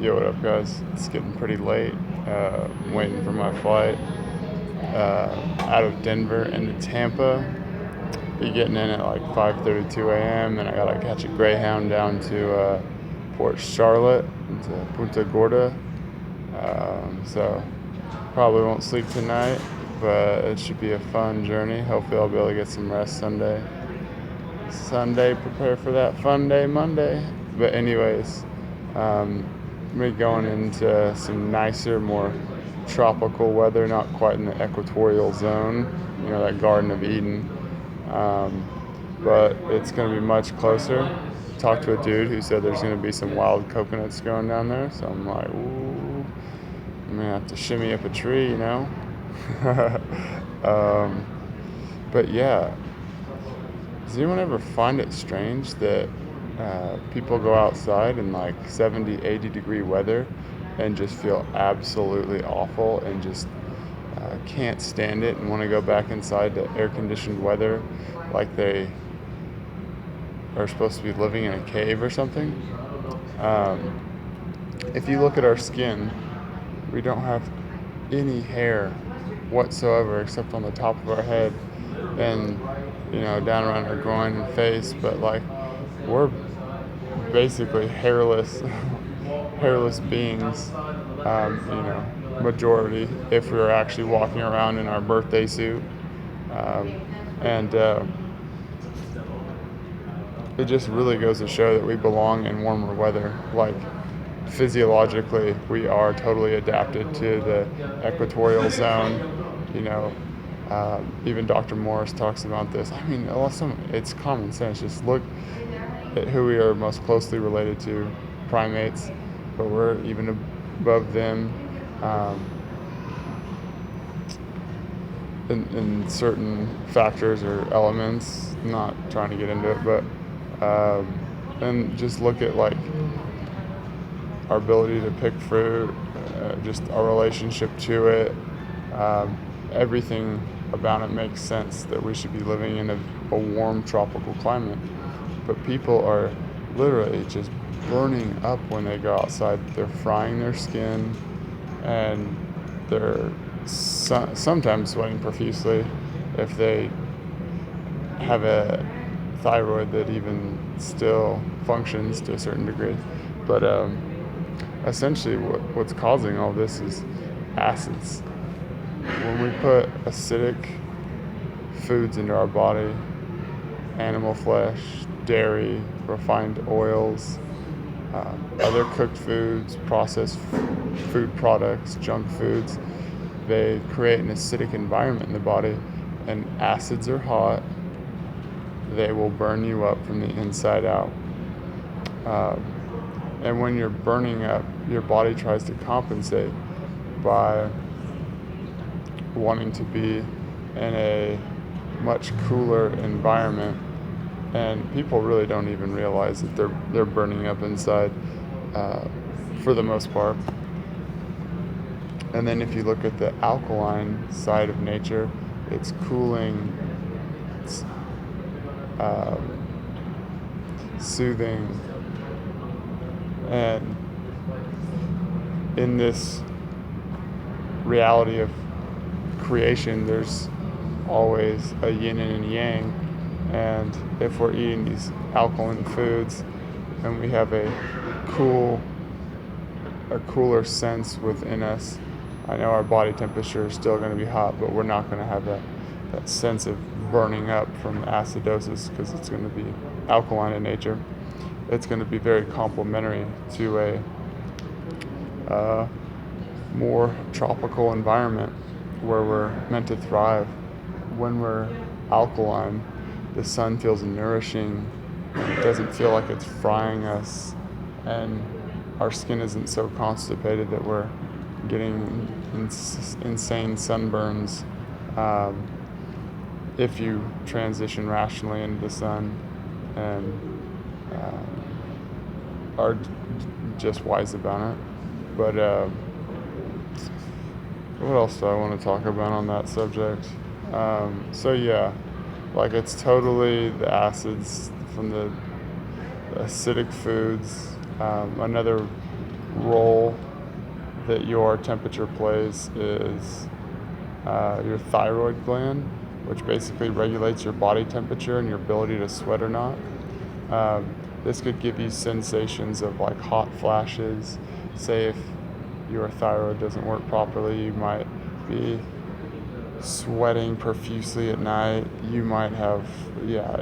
Yo, what up, guys? It's getting pretty late. Waiting for my flight out of Denver into Tampa. Be getting in at like 5:32 a.m. Then I gotta catch a Greyhound down to Port Charlotte to Punta Gorda. So probably won't sleep tonight, but it should be a fun journey. Hopefully I'll be able to get some rest Sunday. Prepare for that fun day Monday. But anyways, we're going into some nicer, more tropical weather, not quite in the equatorial zone, that Garden of Eden. But it's going to be much closer. Talked to a dude who said there's going to be some wild coconuts going down there. So I'm like, ooh, I'm going to have to shimmy up a tree, But yeah, does anyone ever find it strange that people go outside in like 70, 80 degree weather and just feel absolutely awful and just can't stand it and want to go back inside to air conditioned weather like they are supposed to be living in a cave or something? If you look at our skin, we don't have any hair whatsoever except on the top of our head and down around our groin and face, but like we're basically hairless beings, majority, if we were actually walking around in our birthday suit. And it just really goes to show that we belong in warmer weather. Like, physiologically, we are totally adapted to the equatorial zone. Even Dr. Morse talks about this. I mean, it's common sense. Just look at who we are most closely related to, primates, but we're even above them in certain factors or elements. Not trying to get into it, but and just look at like our ability to pick fruit, just our relationship to it. Everything about it makes sense that we should be living in a warm tropical climate. But people are literally just burning up when they go outside. They're frying their skin, and they're sometimes sweating profusely if they have a thyroid that even still functions to a certain degree. But essentially what's causing all this is acids. When we put acidic foods into our body, animal flesh, dairy, refined oils, other cooked foods, processed food products, junk foods, they create an acidic environment in the body, and acids are hot. They will burn you up from the inside out. And when you're burning up, your body tries to compensate by wanting to be in a much cooler environment, and people really don't even realize that they're burning up inside for the most part. And then if you look at the alkaline side of nature, it's cooling, it's soothing, and in this reality of creation, there's always a yin and a yang. And if we're eating these alkaline foods and we have a cooler sense within us, I know our body temperature is still going to be hot, but we're not going to have that sense of burning up from acidosis because it's going to be alkaline in nature. It's going to be very complementary to a more tropical environment where we're meant to thrive. When we're alkaline, the sun feels nourishing. It doesn't feel like it's frying us, and our skin isn't so constipated that we're getting insane sunburns if you transition rationally into the sun and are just wise about it. But what else do I want to talk about on that subject? So yeah, like it's totally the acids from the acidic foods. Another role that your temperature plays is your thyroid gland, which basically regulates your body temperature and your ability to sweat or not. This could give you sensations of like hot flashes. Say if your thyroid doesn't work properly, you might be sweating profusely at night. You might have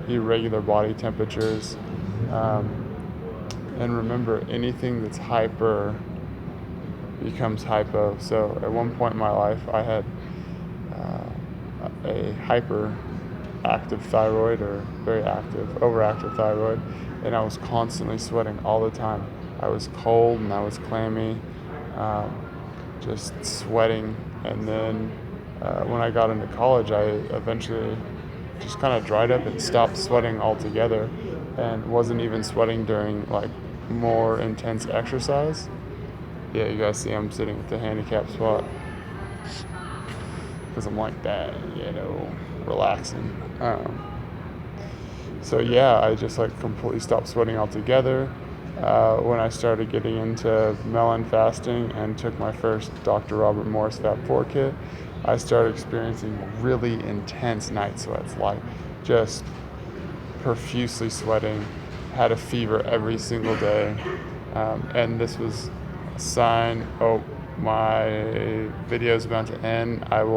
irregular body temperatures. And remember, anything that's hyper becomes hypo. So at one point in my life, I had a hyper active thyroid, or very active, overactive thyroid, and I was constantly sweating all the time. I was cold and I was clammy, just sweating. And then when I got into college, I eventually just kind of dried up and stopped sweating altogether, and wasn't even sweating during like more intense exercise. Yeah, you guys see I'm sitting at the handicap spot because I'm like that, relaxing. So yeah, I just like completely stopped sweating altogether. When I started getting into melon fasting and took my first Dr. Robert Morse Fat4 kit, I started experiencing really intense night sweats, like just profusely sweating, had a fever every single day. And this was a sign, oh, my video's about to end. I will